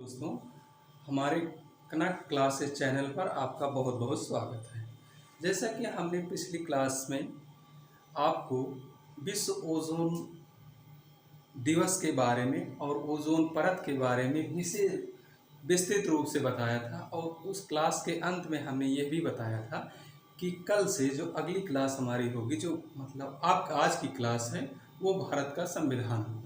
दोस्तों, हमारे कनक classes channel पर आपका बहुत बहुत स्वागत है। जैसा कि हमने पिछली क्लास में आपको विश्व ओजोन दिवस के बारे में और ओजोन परत के बारे में विस्तृत रूप से बताया था, और उस क्लास के अंत में हमने यह भी बताया था कि कल से जो अगली क्लास हमारी होगी, जो मतलब आप आज की क्लास है, वो भारत का संविधान होगा।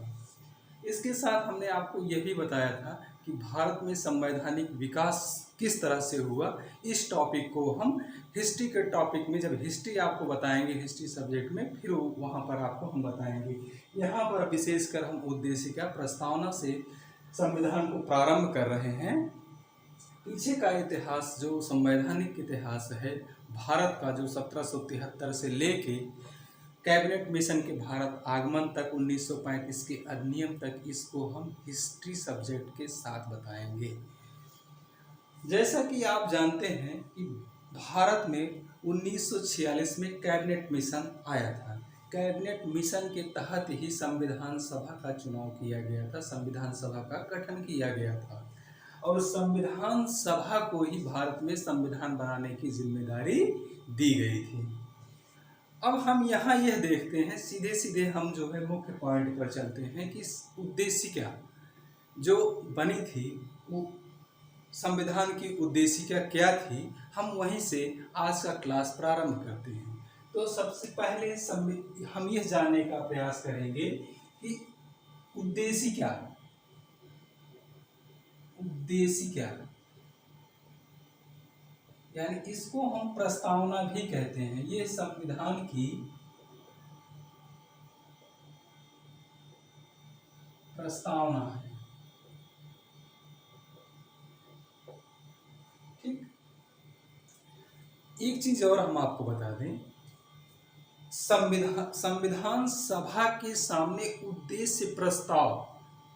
इसके साथ हमने आपको यह भी बताया था कि भारत में संवैधानिक विकास किस तरह से हुआ। इस टॉपिक को हम हिस्ट्री के टॉपिक में, जब हिस्ट्री आपको बताएंगे हिस्ट्री सब्जेक्ट में, फिर वहाँ पर आपको हम बताएंगे। यहाँ पर विशेषकर हम उद्देशिका प्रस्तावना से संविधान को प्रारंभ कर रहे हैं। पीछे का इतिहास, जो संवैधानिक इतिहास है भारत का, जो 1773 से लेके कैबिनेट मिशन के भारत आगमन तक 1935 के अधिनियम तक, इसको हम हिस्ट्री सब्जेक्ट के साथ बताएंगे। जैसा कि आप जानते हैं कि भारत में 1946 में कैबिनेट मिशन आया था। कैबिनेट मिशन के तहत ही संविधान सभा का चुनाव किया गया था, संविधान सभा का गठन किया गया था, और संविधान सभा को ही भारत में संविधान बनाने की जिम्मेदारी दी गई थी। अब हम यहाँ यह देखते हैं, सीधे सीधे हम जो है मुख्य पॉइंट पर चलते हैं कि उद्देशिका जो बनी थी, वो संविधान की उद्देशिका क्या थी, हम वहीं से आज का क्लास प्रारंभ करते हैं। तो सबसे पहले हम यह जानने का प्रयास करेंगे कि उद्देशिका यानी इसको हम प्रस्तावना भी कहते हैं। ये संविधान की प्रस्तावना है, ठीक। एक चीज और हम आपको बता दें, संविधान सभा के सामने उद्देश्य प्रस्ताव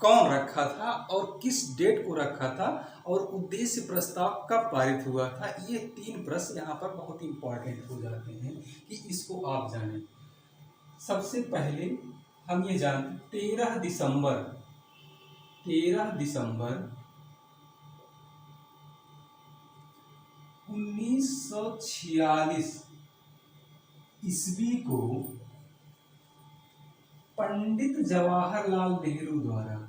कौन रखा था और किस डेट को रखा था, और उद्देश्य प्रस्ताव कब पारित हुआ था। ये तीन प्रश्न यहाँ पर बहुत इंपॉर्टेंट हो जाते हैं कि इसको आप जानें। सबसे पहले हम ये जानते, 13 दिसंबर 1946 ईस्वी को पंडित जवाहरलाल नेहरू द्वारा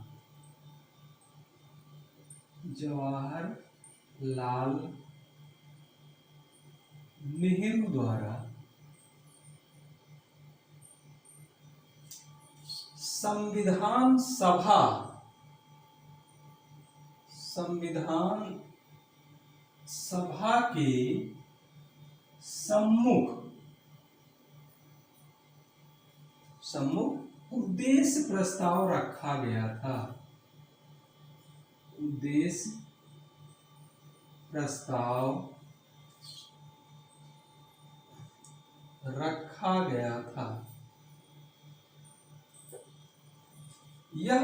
संविधान सभा के सम्मुख उद्देश्य प्रस्ताव रखा गया था। उद्देश्य प्रस्ताव रखा गया था। यह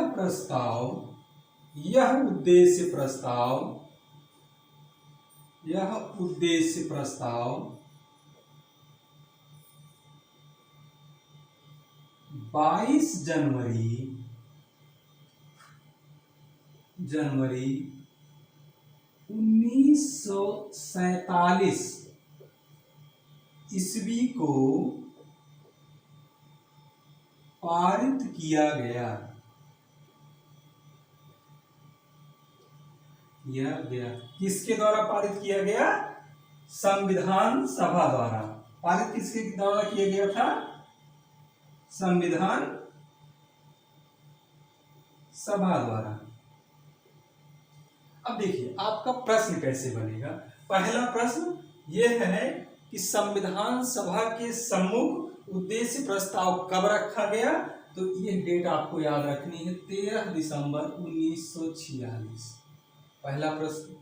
उद्देश्य प्रस्ताव 22 जनवरी 1947 ईस्वी को पारित किया गया। किसके द्वारा पारित किया गया? संविधान सभा द्वारा। पारित किसके द्वारा किया गया था? संविधान सभा द्वारा। अब देखिए आपका प्रश्न कैसे बनेगा। पहला प्रश्न यह है कि संविधान सभा के सम्मुख उद्देश्य प्रस्ताव कब रखा गया, तो यह डेट आपको याद रखनी है, 13 दिसंबर 1946। पहला प्रश्न,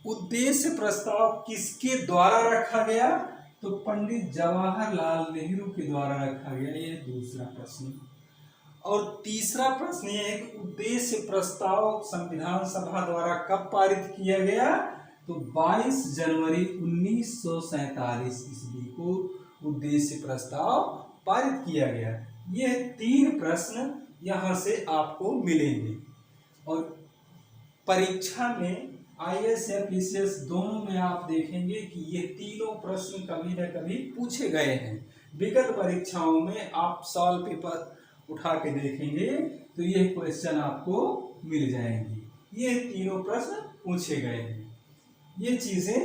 उद्देश्य प्रस्ताव किसके द्वारा रखा गया, तो पंडित जवाहरलाल नेहरू के द्वारा रखा गया। यह दूसरा प्रश्न। और तीसरा प्रश्न यह है कि उद्देश्य प्रस्ताव संविधान सभा द्वारा कब पारित किया गया, तो 22 जनवरी 1947 ईस्वी को उद्देश्य प्रस्ताव पारित किया गया। यह तीन प्रश्न यहां से आपको मिलेंगे। और परीक्षा में आईएएस या पीसीएस दोनों में आप देखेंगे कि ये तीनों प्रश्न कभी न कभी पूछे गए हैं। विगत परीक्षाओं में आप सॉल्व पेपर उठा के देखेंगे तो ये क्वेश्चन आपको मिल जाएंगे। ये तीनों प्रश्न पूछे गए हैं, ये चीजें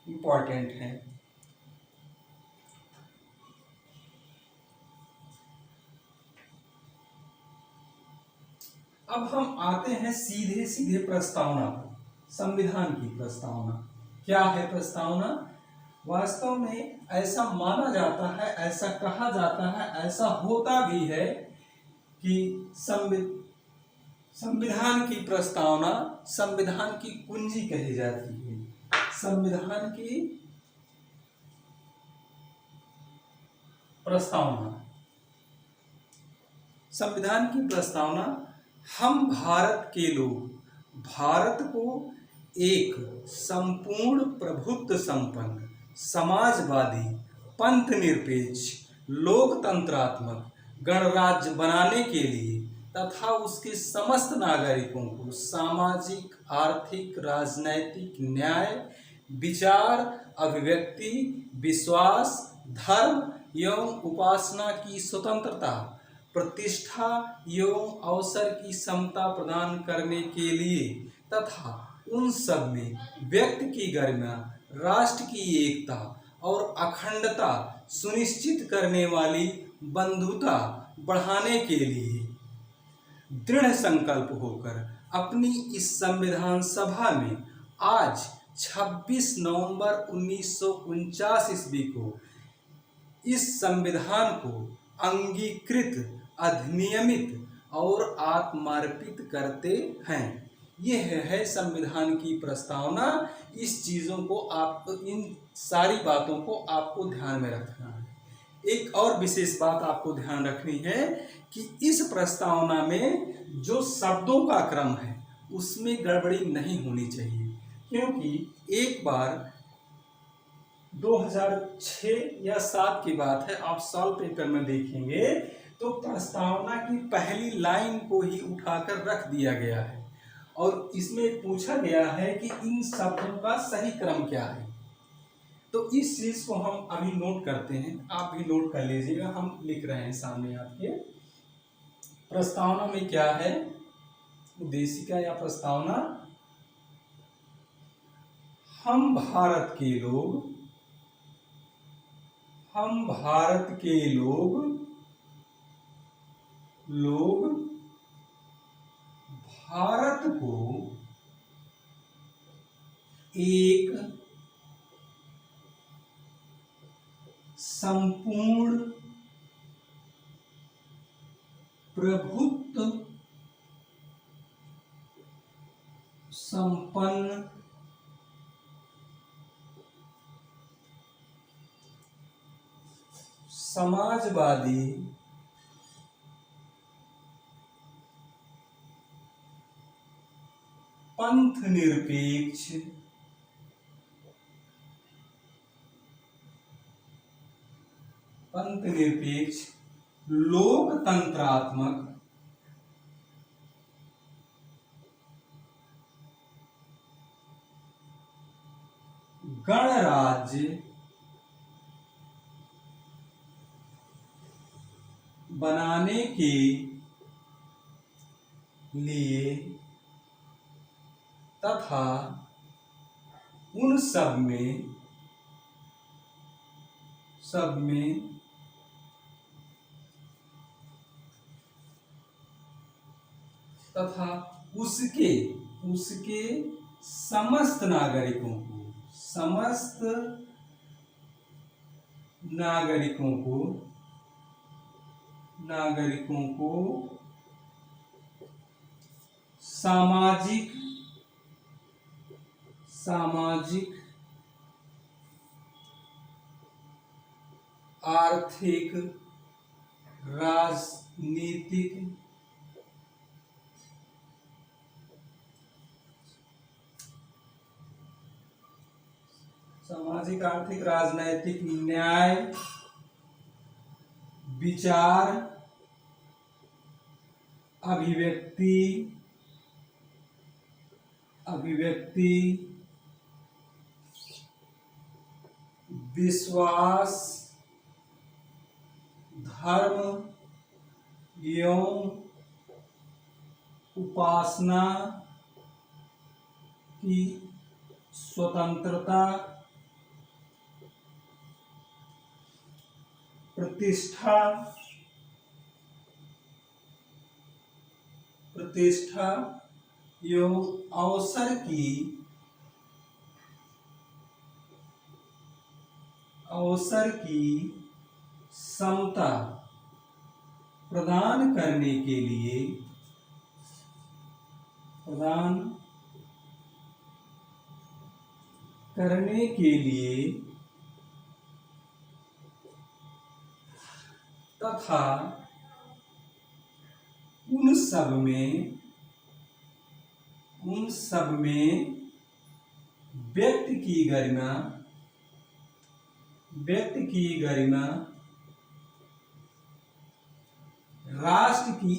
इंपॉर्टेंट हैं। अब हम आते हैं सीधे सीधे प्रस्तावना पर। संविधान की प्रस्तावना क्या है? प्रस्तावना वास्तव में ऐसा माना जाता है, ऐसा कहा जाता है, ऐसा होता भी है कि संविधान की प्रस्तावना संविधान की कुंजी कही जाती है। संविधान की प्रस्तावना, संविधान की प्रस्तावना, हम भारत के लोग भारत को एक संपूर्ण प्रभुत्व संपन्न समाजवादी पंथ निरपेक्ष लोकतंत्रात्मक गणराज्य बनाने के लिए तथा उसके समस्त नागरिकों को सामाजिक आर्थिक राजनैतिक न्याय विचार अभिव्यक्ति विश्वास धर्म एवं उपासना की स्वतंत्रता प्रतिष्ठा एवं अवसर की समता प्रदान करने के लिए तथा उन सब में व्यक्ति की गरिमा राष्ट्र की एकता और अखंडता सुनिश्चित करने वाली बंधुता बढ़ाने के लिए दृढ़ संकल्प होकर अपनी इस संविधान सभा में आज 26 नवंबर 1949 ईस्वी को इस संविधान को अंगीकृत अधिनियमित और आत्मार्पित करते हैं। यह है संविधान की प्रस्तावना। इस चीज़ों को आपको, इन सारी बातों को आपको ध्यान में रखना है। एक और विशेष बात आपको ध्यान रखनी है कि इस प्रस्तावना में जो शब्दों का क्रम है उसमें गड़बड़ी नहीं होनी चाहिए, क्योंकि एक बार 2006 या 7 की बात है, आप सॉल्व पेपर में देखेंगे तो प्रस्तावना की पहली लाइन को ही उठाकर रख दिया गया है और इसमें पूछा गया है कि इन शब्दों का सही क्रम क्या है। तो इस चीज को हम अभी नोट करते हैं, आप भी नोट कर लीजिएगा। हम लिख रहे हैं सामने आपके। प्रस्तावना में क्या है? उद्देशिका या प्रस्तावना, हम भारत के लोग भारत को एक संपूर्ण प्रभुत्व संपन्न समाजवादी पंथ निरपेक्ष लोकतंत्रात्मक गणराज्य बनाने के लिए तथा उन सब में तथा उसके समस्त नागरिकों को सामाजिक आर्थिक राजनीतिक न्याय विचार अभिव्यक्ति अभिव्यक्ति, विश्वास, धर्म एवं उपासना की स्वतंत्रता, प्रतिष्ठा एवं अवसर की समता प्रदान करने के लिए तथा उन सब में व्यक्ति की गरिमा, राष्ट्र की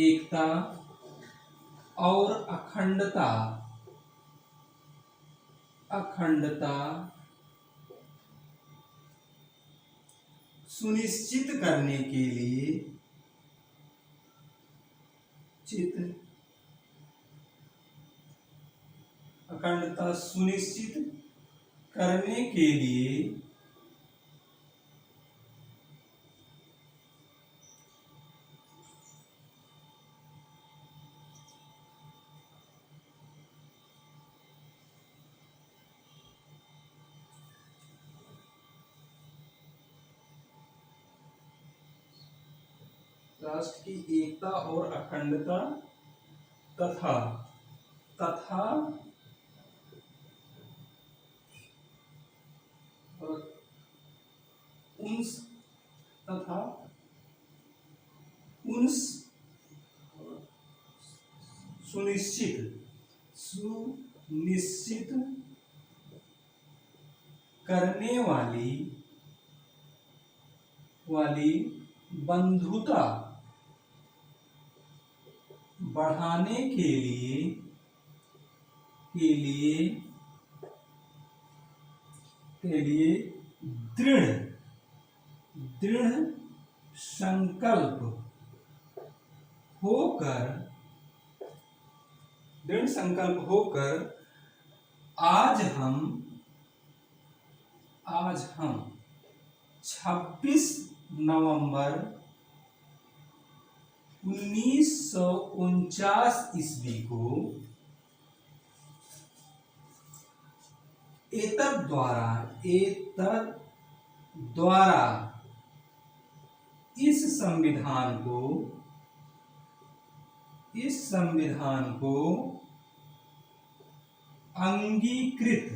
एकता और अखंडता सुनिश्चित करने के लिए राष्ट्र की एकता और अखंडता तथा उन सुनिश्चित करने वाली बंधुता बढ़ाने के लिए दृढ़ संकल्प होकर आज हम 26 नवंबर 1949 ईस्वी को एतद द्वारा इस संविधान को अंगीकृत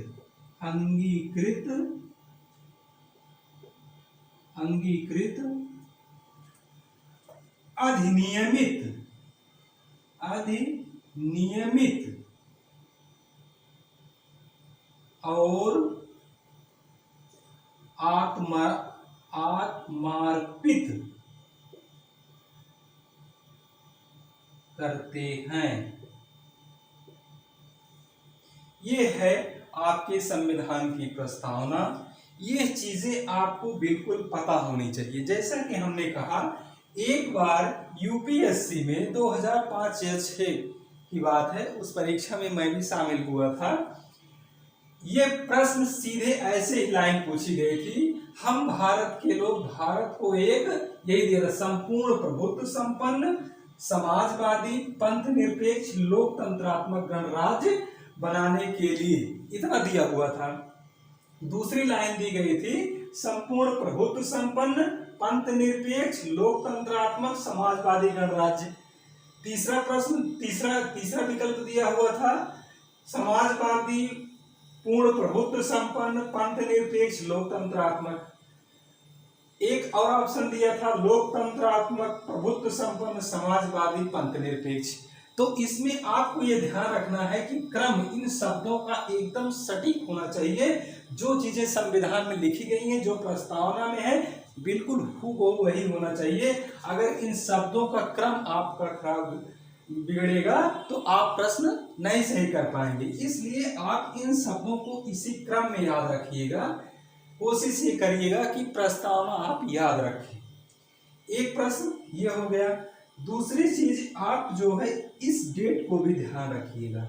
अधिनियमित और आत्मार्पित करते हैं। ये है आपके संविधान की प्रस्तावना। ये चीजें आपको बिल्कुल पता होनी चाहिए। जैसा कि हमने कहा, एक बार यूपीएससी में 2005 या 6 की बात है, उस परीक्षा में मैं भी शामिल हुआ था। ये प्रश्न सीधे ऐसे लाइन पूछी गई थी, हम भारत के लोग भारत को एक यही दिया था, संपूर्ण प्रभुत्व संपन्न, समाजवादी, पंथ निरपेक्ष, लोकतंत्रात्मक गणराज्य बनाने के लिए, इतना दिया हुआ था। दूसरी लाइन दी गई थी, संपूर्ण प्रभुत्व संपन्न, पंथ निरपेक्ष, लोकतंत्रात्मक, समाजवादी गणराज्य। तीसरा प्रश्न, तीसरा विकल्प दिया हुआ था, समाजवादी, पूर्ण प्रभुत्व संपन्न, पंथ निरपेक्ष, लोकतंत्रात्मक। एक और ऑप्शन दिया था, लोकतंत्रात्मक, प्रभुत्व संपन्न, समाजवादी, पंथ निरपेक्ष। तो इसमें आपको ये ध्यान रखना है कि क्रम इन शब्दों का एकदम सटीक होना चाहिए। जो चीजें संविधान में लिखी गई हैं, जो प्रस्तावना में है, बिल्कुल हूबहू वही होना चाहिए। अगर इन शब्दों का क्रम आपका खराब बिगड़ेगा तो आप प्रश्न नहीं सही कर पाएंगे। इसलिए आप इन शब्दों को इसी क्रम में याद रखिएगा। कोशिश ये करिएगा कि प्रस्तावना आप याद रखें। एक प्रश्न ये हो गया। दूसरी चीज आप जो है इस डेट को भी ध्यान रखिएगा।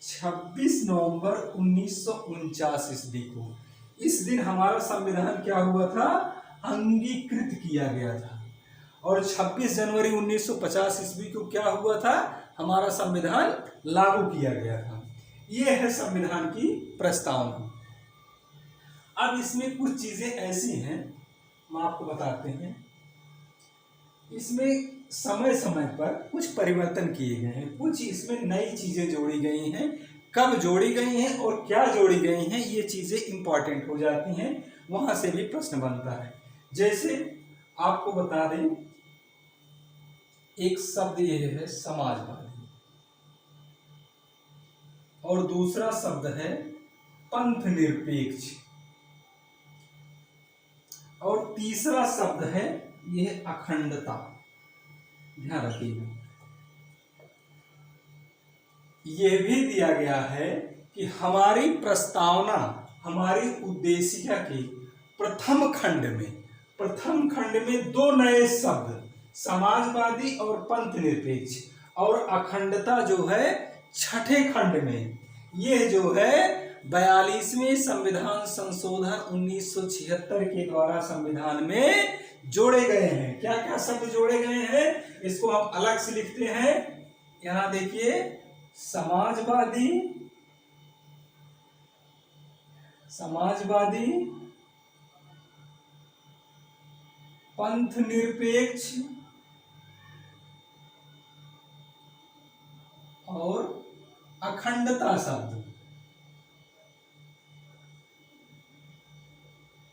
26 नवंबर 1949 ईस्वी को, इस दिन हमारा संविधान क्या हुआ था? अंगीकृत किया गया था। और 26 जनवरी 1950 ईस्वी को क्या हुआ था? हमारा संविधान लागू किया गया था। यह है संविधान की प्रस्तावना। अब इसमें कुछ चीजें ऐसी हैं, हम आपको बताते हैं। इसमें समय समय पर कुछ परिवर्तन किए गए हैं, कुछ इसमें नई चीजें जोड़ी गई हैं। कब जोड़ी गई हैं और क्या जोड़ी गई हैं, ये चीजें इंपॉर्टेंट हो जाती हैं, वहां से भी प्रश्न बनता है। जैसे आपको बता दें, एक शब्द ये है समाजवादी, और दूसरा शब्द है पंथ निरपेक्ष, और तीसरा शब्द है यह अखंडता। ध्यान रखिएगा। यह भी दिया गया है कि हमारी प्रस्तावना, हमारी उद्देशिका के प्रथम खंड में दो नए शब्द, समाजवादी और पंथ निरपेक्ष, और अखंडता जो है छठे खंड में। यह जो है 42वें संविधान संशोधन 1976 के द्वारा संविधान में जोड़े गए हैं। क्या क्या शब्द जोड़े गए हैं, इसको हम अलग से लिखते हैं। यहां देखिए, समाजवादी, पंथ निरपेक्ष और अखंडता शब्द।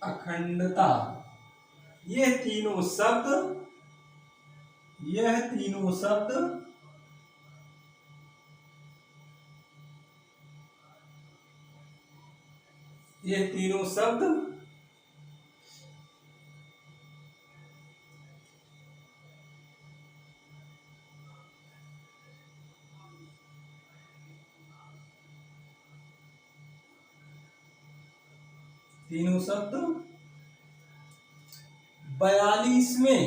अखंडता, यह तीनों शब्द तीनों शब्द 42वें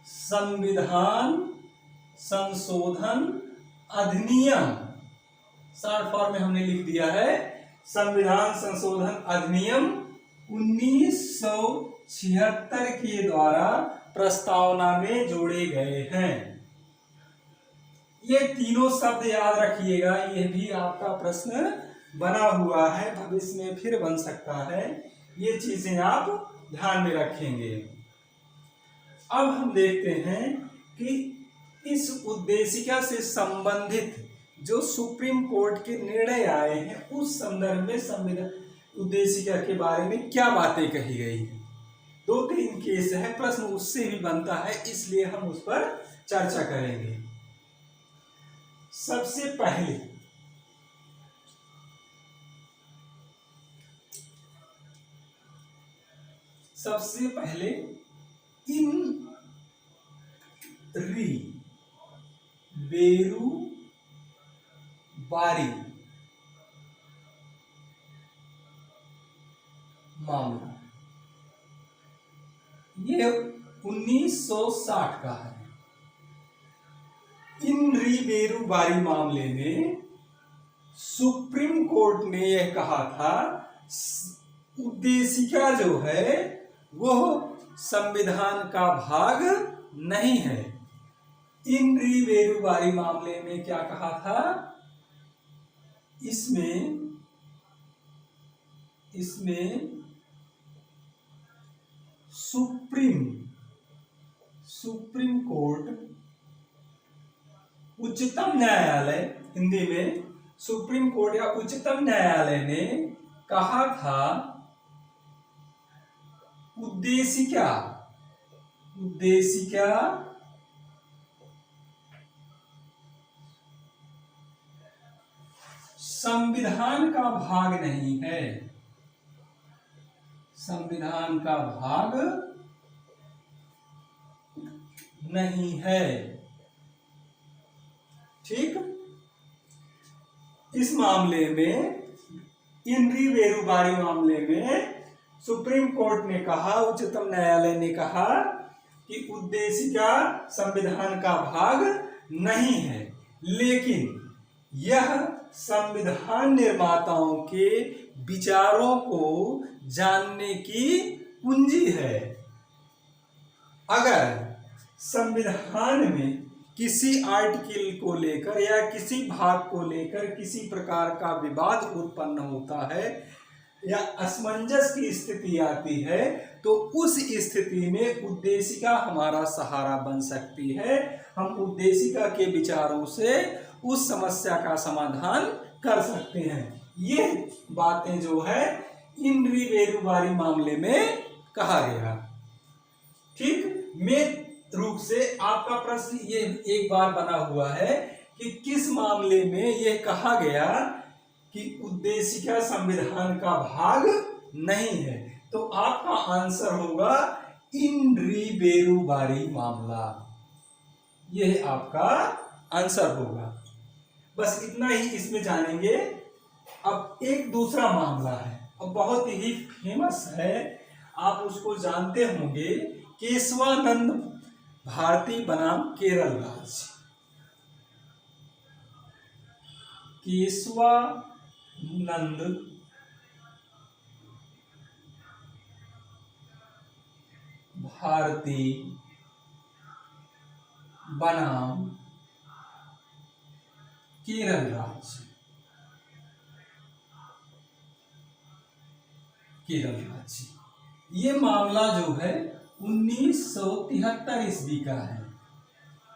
संविधान संशोधन अधिनियम, शॉर्ट फॉर्म में हमने लिख दिया है संविधान संशोधन अधिनियम 1976 के द्वारा प्रस्तावना में जोड़े गए हैं। ये तीनों शब्द याद रखिएगा, यह भी आपका प्रश्न बना हुआ है, भविष्य में फिर बन सकता है। ये चीजें आप ध्यान में रखेंगे। अब हम देखते हैं कि इस उद्देशिका से संबंधित जो सुप्रीम कोर्ट के निर्णय आए हैं, उस संदर्भ में संविधान उद्देशिका के बारे में क्या बातें कही गई हैं। 2-3 केस है, प्रश्न उससे भी बनता है, इसलिए हम उस पर चर्चा करेंगे। सबसे पहले इन बेरू बारी मामला, ये 1960 का है। इन बेरू बारी मामले में सुप्रीम कोर्ट ने यह कहा था, उद्देशिका जो है वो संविधान का भाग नहीं है। इन बेरू बारी मामले में क्या कहा था, इसमें सुप्रीम कोर्ट, उच्चतम न्यायालय, हिंदी में सुप्रीम कोर्ट या उच्चतम न्यायालय ने कहा था उद्देशिका संविधान का भाग नहीं है, संविधान का भाग नहीं है। ठीक, इस मामले में इन रीवेरुबारी मामले में सुप्रीम कोर्ट ने कहा, उच्चतम न्यायालय ने कहा कि उद्देशिका संविधान का भाग नहीं है, लेकिन यह संविधान निर्माताओं के विचारों को जानने की कुंजी है। अगर संविधान में किसी आर्टिकल को लेकर या किसी भाग को लेकर किसी प्रकार का विवाद उत्पन्न होता है या असमंजस की स्थिति आती है, तो उस स्थिति में उद्देशिका हमारा सहारा बन सकती है। हम उद्देशिका के विचारों से उस समस्या का समाधान कर सकते हैं। ये बातें जो है इन रीवेरुबारी मामले में कहा गया। ठीक, मेन रूप से आपका प्रश्न ये एक बार बना हुआ है कि किस मामले में ये कहा गया कि उद्देशिका संविधान का भाग नहीं है, तो आपका आंसर होगा इन रीवेरुबारी मामला। यह आपका आंसर होगा। बस इतना ही इसमें जानेंगे। अब एक दूसरा मामला है, अब बहुत ही फेमस है, आप उसको जानते होंगे, केशवानंद भारती बनाम केरल राज्य। केशवानंद भारती बनाम केरल राज्य। केरल राज्य, ये मामला जो है 1973 ईस्वी का है।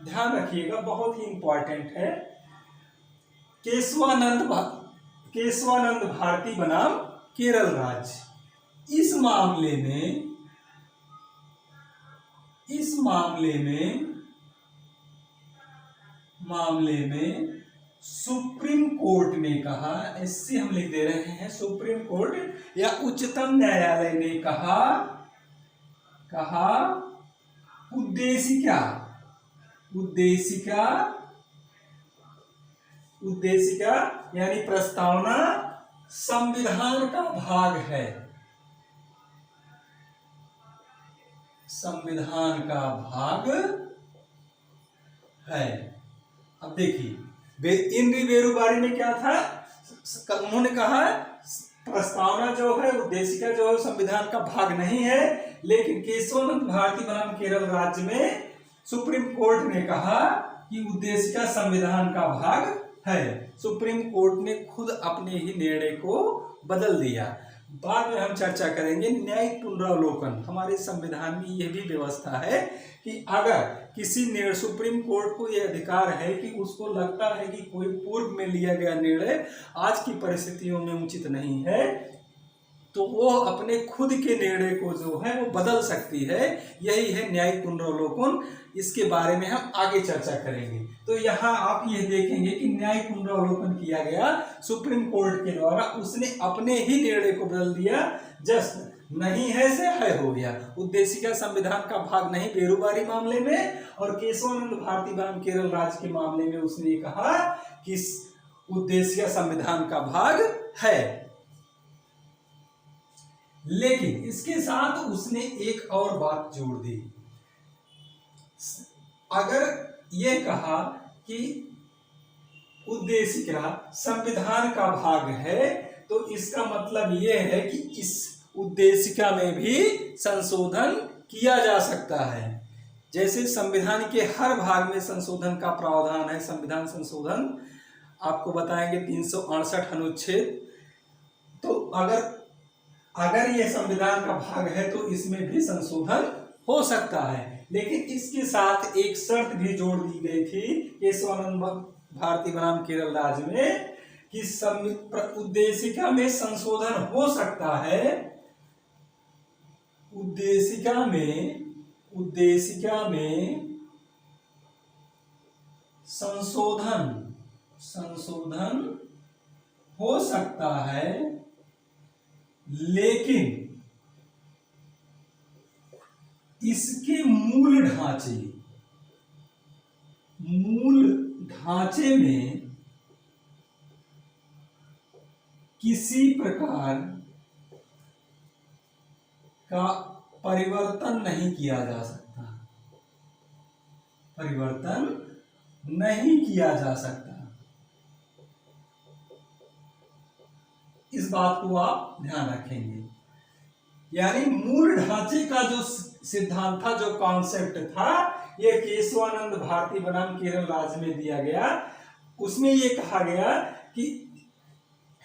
ध्यान रखिएगा, बहुत ही इंपॉर्टेंट है। केशवानंद भारती बनाम केरल राज्य। इस मामले में सुप्रीम कोर्ट ने कहा, इससे हम लिख दे रहे हैं, सुप्रीम कोर्ट या उच्चतम न्यायालय ने कहा उद्देशिका यानी प्रस्तावना संविधान का भाग है। संविधान का भाग है। अब देखिए, इन रीवेरुबारी में क्या था, उन्होंने कहा प्रस्तावना जो है, उद्देशिका जो है संविधान का भाग नहीं है, लेकिन केशवानंद भारती बनाम केरल राज्य में सुप्रीम कोर्ट ने कहा कि उद्देशिका संविधान का भाग है। सुप्रीम कोर्ट ने खुद अपने ही निर्णय को बदल दिया। बाद में हम चर्चा करेंगे न्यायिक पुनरावलोकन। हमारे संविधान में यह भी व्यवस्था है कि अगर किसी सुप्रीम कोर्ट को यह अधिकार है कि उसको लगता है कि कोई पूर्व में लिया गया निर्णय आज की परिस्थितियों में उचित नहीं है, तो वो अपने खुद के निर्णय को जो है वो बदल सकती है। यही है न्यायिक पुनरावलोकन। इसके बारे में हम आगे चर्चा करेंगे। तो यहाँ आप ये देखेंगे कि न्यायिक पुनरावलोकन किया गया सुप्रीम कोर्ट के द्वारा, उसने अपने ही निर्णय को बदल दिया। जस्ट नहीं है से है हो गया। उद्देशिका संविधान का भाग नहीं बेरुबारी मामले में, और केशवानंद भारती बनाम केरल राज्य के मामले में उसने कहा कि उद्देशिका संविधान का भाग है। लेकिन इसके साथ उसने एक और बात जोड़ दी। अगर यह कहा कि उद्देशिका संविधान का भाग है, तो इसका मतलब यह है कि इस उद्देशिका में भी संशोधन किया जा सकता है। जैसे संविधान के हर भाग में संशोधन का प्रावधान है। संविधान संशोधन आपको बताएंगे 368 अनुच्छेद। तो अगर यह संविधान का भाग है तो इसमें भी संशोधन हो सकता है। लेकिन इसके साथ एक शर्त भी जोड़ दी गई थी केशवानंद भारती बनाम केरल राज्य में कि उद्देशिका में संशोधन हो सकता है। उद्देशिका में संशोधन हो सकता है, लेकिन इसके मूल ढांचे मूल ढांचे में किसी प्रकार का परिवर्तन नहीं किया जा सकता, परिवर्तन नहीं किया जा सकता। इस बात को आप ध्यान रखेंगे। यानी मूल ढांचे का जो सिद्धांत था, जो कॉन्सेप्ट था, ये केशवानंद भारती बनाम केरल राज्य में दिया गया। उसमें ये कहा गया कि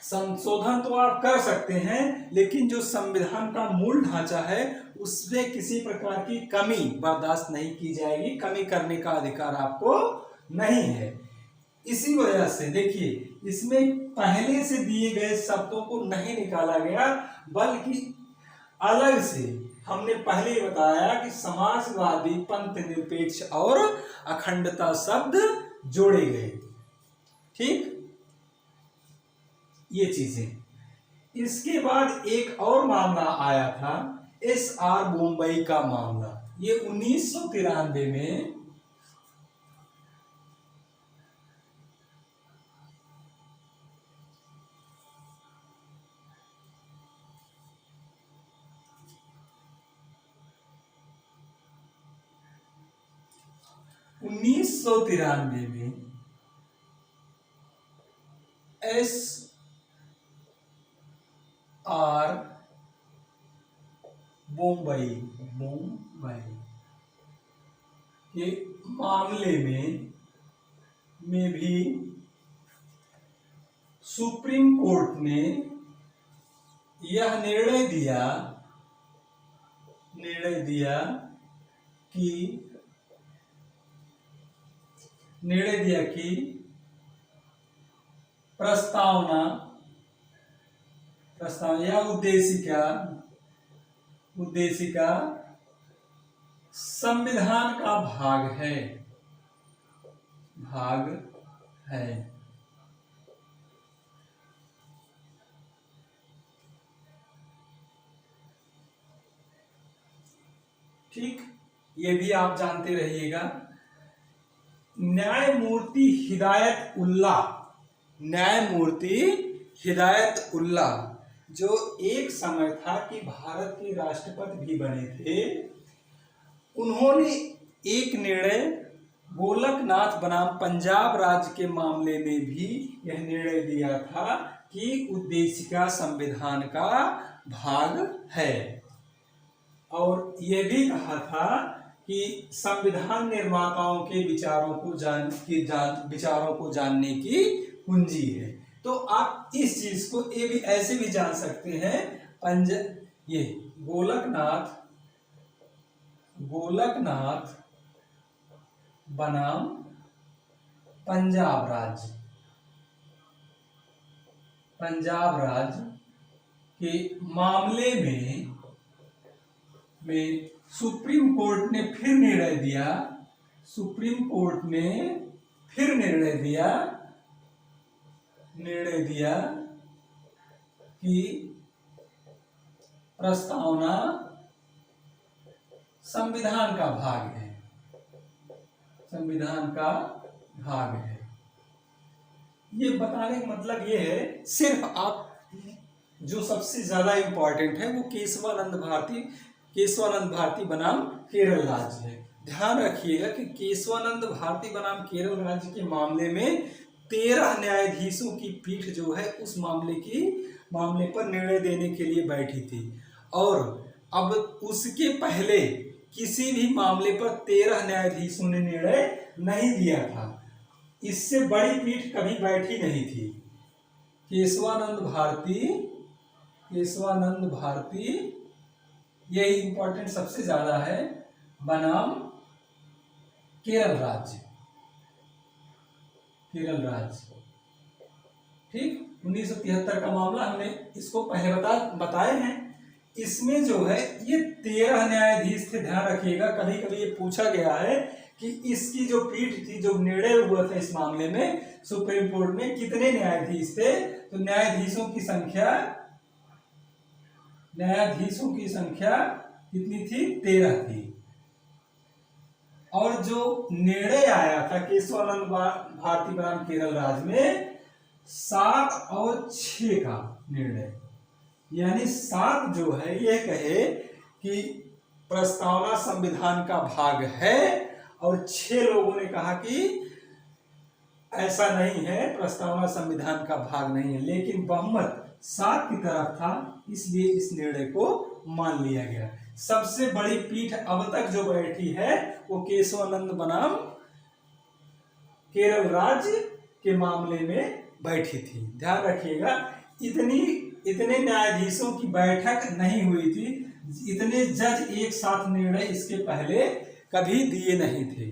संशोधन तो आप कर सकते हैं, लेकिन जो संविधान का मूल ढांचा है उसमें किसी प्रकार की कमी बर्दाश्त नहीं की जाएगी, कमी करने का अधिकार आपको नहीं है। इसी वजह से देखिए, इसमें पहले से दिए गए शब्दों को नहीं निकाला गया, बल्कि अलग से हमने पहले ही बताया कि समाजवादी, पंथ निरपेक्ष और अखंडता शब्द जोड़े गए। ठीक, ये चीजें। इसके बाद एक और मामला आया था, SR मुंबई का मामला। ये 1993 में SR मुंबई के मामले में भी सुप्रीम कोर्ट ने यह निर्णय दिया कि प्रस्तावना या उद्देशिका संविधान का भाग है। ठीक, ये भी आप जानते रहिएगा। न्यायमूर्ति हिदायत उल्ला जो एक समय था कि भारत के राष्ट्रपति भी बने थे, उन्होंने एक निर्णय गोलकनाथ बनाम पंजाब राज्य के मामले में भी यह निर्णय दिया था कि उद्देशिका संविधान का भाग है, और यह भी कहा था कि संविधान निर्माताओं के विचारों को जानने की कुंजी है। तो आप इस चीज को ये भी ऐसे भी जान सकते हैं, ये गोलकनाथ बनाम पंजाब राज्य के मामले में सुप्रीम कोर्ट ने फिर निर्णय दिया कि प्रस्तावना संविधान का भाग है। ये बताने का मतलब ये है, सिर्फ आप जो सबसे ज्यादा इंपॉर्टेंट है वो केशवानंद भारती बनाम केरल राज्य है। ध्यान रखिएगा कि केशवानंद भारती बनाम केरल राज्य के मामले में 13 न्यायाधीशों की पीठ जो है उस मामले पर निर्णय देने के लिए बैठी थी, और अब उसके पहले किसी भी मामले पर 13 न्यायाधीशों ने निर्णय नहीं दिया था। इससे बड़ी पीठ कभी बैठी नहीं थी। केशवानंद भारती यही इंपॉर्टेंट सबसे ज्यादा है, बनाम केरल राज्य। ठीक, 1973 का मामला हमने इसको पहले बताए हैं। इसमें जो है ये 13 न्यायाधीश थे। ध्यान रखिएगा, कभी कभी ये पूछा गया है कि इसकी जो पीठ थी, जो निर्णय हुआ था इस मामले में सुप्रीम कोर्ट में, कितने न्यायाधीश थे? तो न्यायाधीशों की संख्या कितनी थी? 13 थी। और जो निर्णय आया था केशवानंद भारती बनाम केरल राज्य में 7 और 6 का निर्णय, यानी 7 जो है यह कहे कि प्रस्तावना संविधान का भाग है, और 6 लोगों ने कहा कि ऐसा नहीं है, प्रस्तावना संविधान का भाग नहीं है। लेकिन बहुमत 7 की तरफ था, इसलिए इस निर्णय को मान लिया गया। सबसे बड़ी पीठ अब तक जो बैठी है वो केशवानंद बनाम केरल राज्य के मामले में बैठी थी। ध्यान रखिएगा, इतने न्यायाधीशों की बैठक नहीं हुई थी, इतने जज एक साथ निर्णय इसके पहले कभी दिए नहीं थे।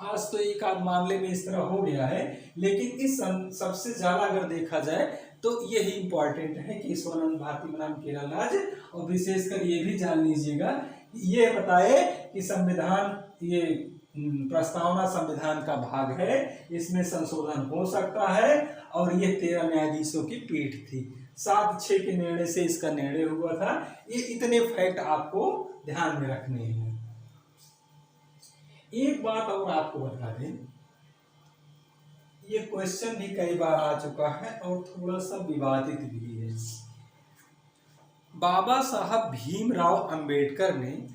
आज तो एक आध मामले में इस तरह हो गया है, लेकिन इस सबसे ज्यादा अगर देखा जाए तो यही इंपॉर्टेंट है कि केशवानंद भारती बनाम केरल राज्य। और विशेषकर ये भी जान लीजिएगा, ये बताए कि संविधान, ये प्रस्तावना संविधान का भाग है, इसमें संशोधन हो सकता है, और ये 13 न्यायाधीशों की पीठ थी। 7-6 के निर्णय से इसका निर्णय हुआ था। ये इतने फैक्ट आपको ध्यान में रखने हैं। एक बात और आपको बता दें, ये क्वेश्चन भी कई बार आ चुका है और थोड़ा सा विवादित भी है। बाबा साहब भीमराव अंबेडकर ने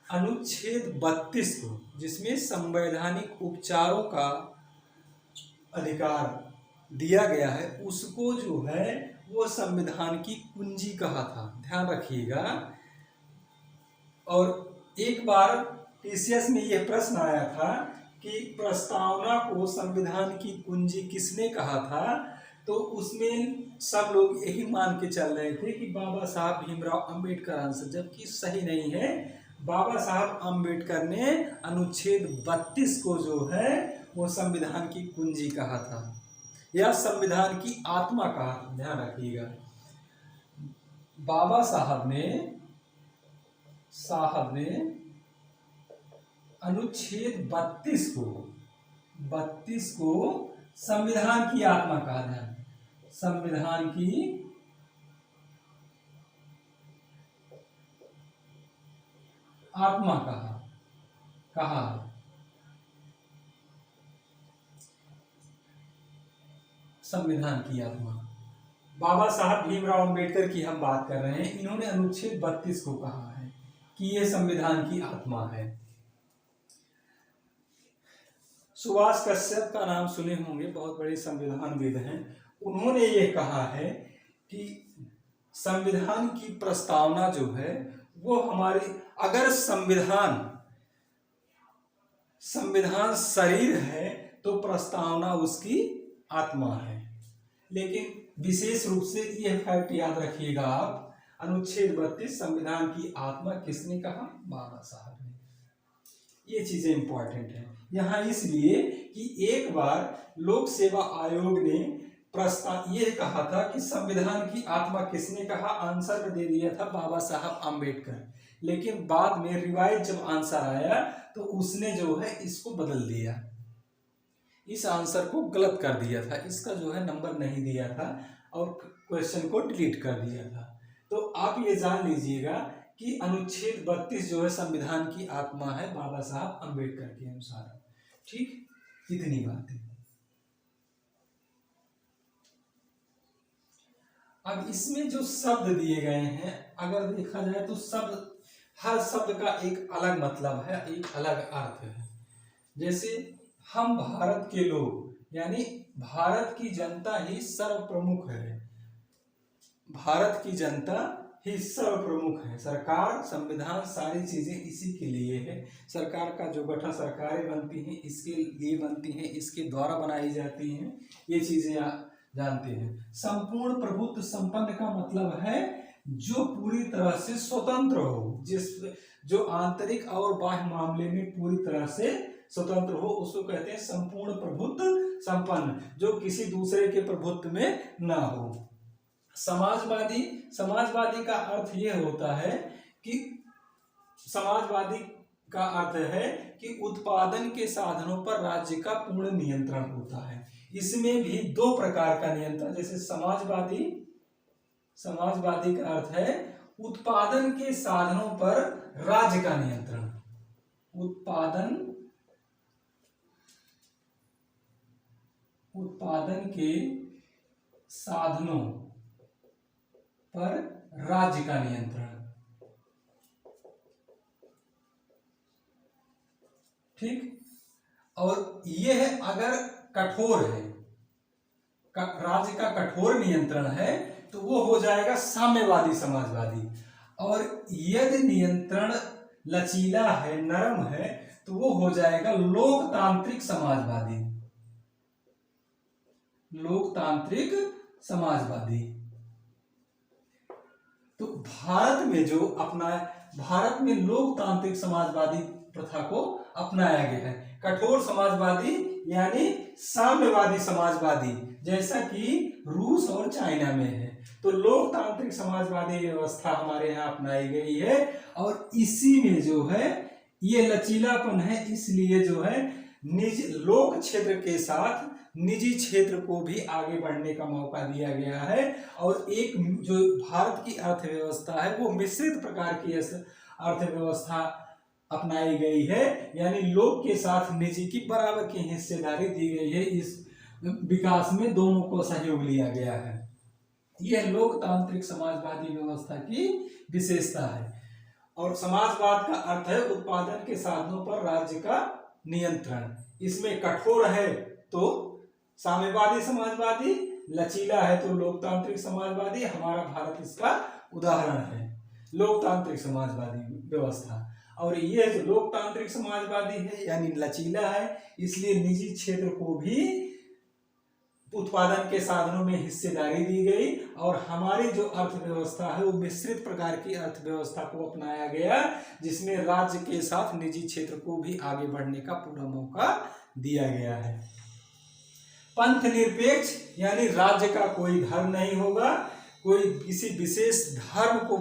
अनुच्छेद 32 को, जिसमें संवैधानिक उपचारों का अधिकार दिया गया है, उसको जो है वो संविधान की कुंजी कहा था। ध्यान रखिएगा। और एक बार टीसीएस में यह प्रश्न आया था कि प्रस्तावना को संविधान की कुंजी किसने कहा था, तो उसमें सब लोग यही मान के चल रहे थे कि बाबा साहब भीमराव अंबेडकर आंसर, जबकि सही नहीं है। बाबा साहब अंबेडकर ने अनुच्छेद 32 को जो है वो संविधान की कुंजी कहा था, या संविधान की आत्मा कहा था। ध्यान रखिएगा, बाबा साहब ने अनुच्छेद 32 को संविधान की आत्मा कहा था, संविधान की आत्मा कहा। संविधान की आत्मा, बाबा साहब भीमराव अंबेडकर की हम बात कर रहे हैं, इन्होंने अनुच्छेद 32 को कहा है कि यह संविधान की आत्मा है। सुभाष कश्यप का नाम सुने होंगे, बहुत बड़े संविधानविद हैं। उन्होंने ये कहा है कि संविधान की प्रस्तावना जो है वो हमारी, अगर संविधान शरीर है तो प्रस्तावना उसकी आत्मा है। लेकिन विशेष रूप से यह फैक्ट याद रखिएगा आप, अनुच्छेद 32 संविधान की आत्मा किसने कहा? बाबा साहब ने। ये चीजें इंपॉर्टेंट है यहाँ, इसलिए कि एक बार लोक सेवा आयोग ने प्रस्ताव ये कहा था कि संविधान की आत्मा किसने कहा, आंसर में दे दिया था बाबा साहब अंबेडकर। लेकिन बाद में रिवाइज जब आंसर आया तो उसने जो है इसको बदल दिया, इस आंसर को गलत कर दिया था, इसका जो है नंबर नहीं दिया था और क्वेश्चन को डिलीट कर दिया था। तो आप ये जान लीजिएगा कि अनुच्छेद 32 जो है संविधान की आत्मा है बाबा साहब अंबेडकर के अनुसार। ठीक, इतनी बातें। अब इसमें जो शब्द दिए गए हैं, अगर देखा जाए तो शब्द, हर शब्द का एक अलग मतलब है, एक अलग अर्थ है। जैसे हम भारत के लोग, यानी भारत की जनता ही सर्वप्रमुख है, भारत की जनता ही सर्वप्रमुख है। सरकार, संविधान, सारी चीजें इसी के लिए है। सरकार का जो गठन, सरकारें बनती हैं इसके लिए बनती हैं, इसके द्वारा बनाई जाती हैं, ये चीजें आप जानते हैं। संपूर्ण प्रभुत्व संपन्न का मतलब है जो पूरी तरह से स्वतंत्र हो, जो आंतरिक और बाह्य मामले में पूरी तरह से स्वतंत्र हो, उसको कहते हैं संपूर्ण प्रभुत्व संपन्न, जो किसी दूसरे के प्रभुत्व में ना हो। समाजवादी का अर्थ यह होता है कि समाजवादी का अर्थ है कि उत्पादन के साधनों पर राज्य का पूर्ण नियंत्रण होता है। इसमें भी 2 प्रकार का नियंत्रण, जैसे समाजवादी का अर्थ है उत्पादन के साधनों पर राज्य का नियंत्रण, उत्पादन उत्पादन के साधनों पर राज्य का नियंत्रण। ठीक, और यह अगर कठोर है, राज्य का कठोर नियंत्रण है, तो वो हो जाएगा साम्यवादी समाजवादी। और यदि नियंत्रण लचीला है, नरम है, तो वो हो जाएगा लोकतांत्रिक समाजवादी। लोकतांत्रिक समाजवादी। तो भारत में जो भारत में लोकतांत्रिक समाजवादी प्रथा को अपनाया गया है। कठोर समाजवादी यानी साम्यवादी समाजवादी, जैसा कि रूस और चाइना में है। तो लोकतांत्रिक समाजवादी व्यवस्था हमारे यहाँ अपनाई गई है, और इसी में जो है ये लचीलापन है, इसलिए जो है निजी लोक क्षेत्र के साथ निजी क्षेत्र को भी आगे बढ़ने का मौका दिया गया है। और एक जो भारत की अर्थव्यवस्था है वो मिश्रित प्रकार की अर्थव्यवस्था अपनाई गई है, यानी लोक के साथ निजी की बराबर की हिस्सेदारी दी गई है। इस विकास में दोनों को सहयोग लिया गया है। यह लोकतांत्रिक समाजवादी व्यवस्था की विशेषता है। और समाजवाद का अर्थ है उत्पादन के साधनों पर राज्य का नियंत्रण। इसमें कठोर है तो साम्यवादी समाजवादी, लचीला है तो लोकतांत्रिक समाजवादी। हमारा भारत इसका उदाहरण है, लोकतांत्रिक समाजवादी व्यवस्था। और ये जो लोकतांत्रिक समाजवादी है यानी लचीला है, इसलिए निजी क्षेत्र को भी उत्पादन के साधनों में हिस्सेदारी दी गई। और हमारी जो अर्थव्यवस्था है वो मिश्रित प्रकार की अर्थव्यवस्था को अपनाया गया, जिसमें राज्य के साथ निजी क्षेत्र को भी आगे बढ़ने का पूरा मौका दिया गया है। पंथ निरपेक्ष यानी राज्य का कोई धर्म नहीं होगा, कोई किसी विशेष धर्म को,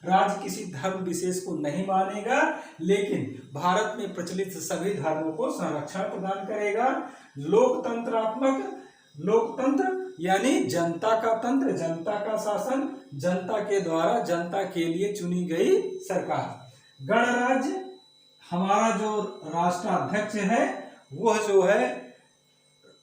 राज्य किसी धर्म विशेष को नहीं मानेगा, लेकिन भारत में प्रचलित सभी धर्मों को संरक्षण प्रदान करेगा। लोकतंत्रात्मक, लोकतंत्र यानी जनता का तंत्र, जनता का शासन, जनता के द्वारा जनता के लिए चुनी गई सरकार। गणराज्य, हमारा जो राष्ट्राध्यक्ष है वह जो है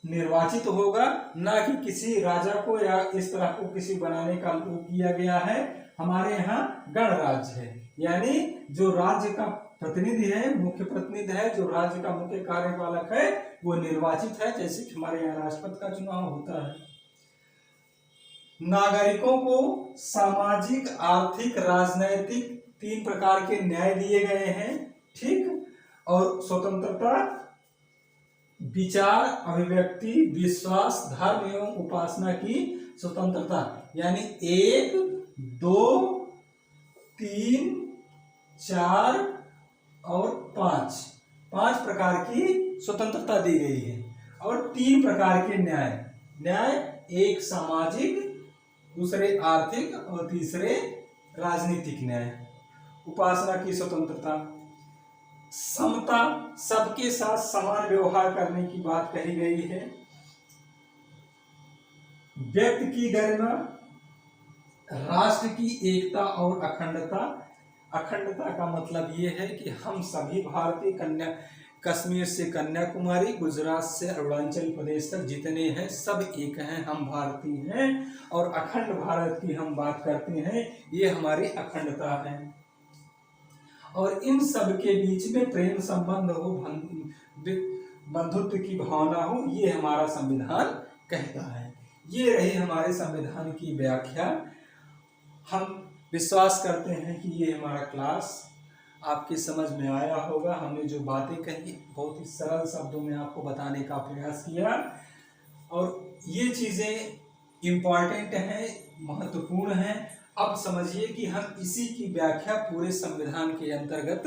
निर्वाचित होगा, ना कि किसी राजा को या इस तरह को किसी बनाने का वो किया गया है। हमारे यहाँ गणराज्य है, यानी जो राज्य का प्रतिनिधि है, मुख्य प्रतिनिधि है, जो राज्य का मुख्य कार्यपालक है वो निर्वाचित है, जैसे कि हमारे यहाँ राष्ट्रपति का चुनाव होता है। नागरिकों को सामाजिक, आर्थिक, राजनैतिक 3 प्रकार के न्याय दिए गए हैं। ठीक, और स्वतंत्रता, विचार, अभिव्यक्ति, विश्वास, धर्म एवं उपासना की स्वतंत्रता, यानी 1, 2, 3, 4 और 5 प्रकार की स्वतंत्रता दी गई है। और 3 प्रकार के न्याय, एक सामाजिक, दूसरे आर्थिक और तीसरे राजनीतिक न्याय। उपासना की स्वतंत्रता, समता, सबके साथ समान व्यवहार करने की बात कही गई है। व्यक्ति की गरिमा, राष्ट्र की एकता और अखंडता। अखंडता का मतलब ये है कि हम सभी भारतीय, कश्मीर से कन्याकुमारी, गुजरात से अरुणाचल प्रदेश तक जितने हैं सब एक हैं, हम भारतीय हैं। और अखंड भारत की हम बात करते हैं, ये हमारी अखंडता है। और इन सब के बीच में प्रेम संबंध हो, बंधुत्व की भावना हो, ये हमारा संविधान कहता है। ये रही हमारे संविधान की व्याख्या। हम विश्वास करते हैं कि ये हमारा क्लास आपकी समझ में आया होगा। हमने जो बातें कही बहुत ही सरल शब्दों में आपको बताने का प्रयास किया, और ये चीज़ें इम्पॉर्टेंट हैं, महत्वपूर्ण हैं। अब समझिए कि हम इसी की व्याख्या पूरे संविधान के अंतर्गत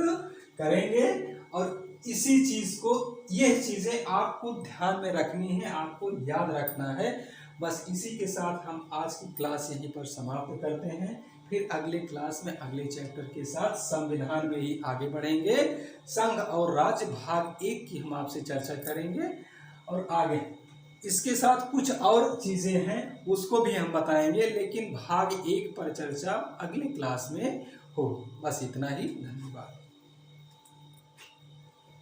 करेंगे, और इसी चीज़ को, यह चीज़ें आपको ध्यान में रखनी है, आपको याद रखना है। बस इसी के साथ हम आज की क्लास यहीं पर समाप्त करते हैं। फिर अगले क्लास में अगले चैप्टर के साथ संविधान में ही आगे बढ़ेंगे। संघ और राज्य भाग 1 की हम आपसे चर्चा करेंगे, और आगे इसके साथ कुछ और चीज़ें हैं उसको भी हम बताएंगे, लेकिन भाग 1 पर चर्चा अगले क्लास में हो। बस इतना ही, धन्यवाद।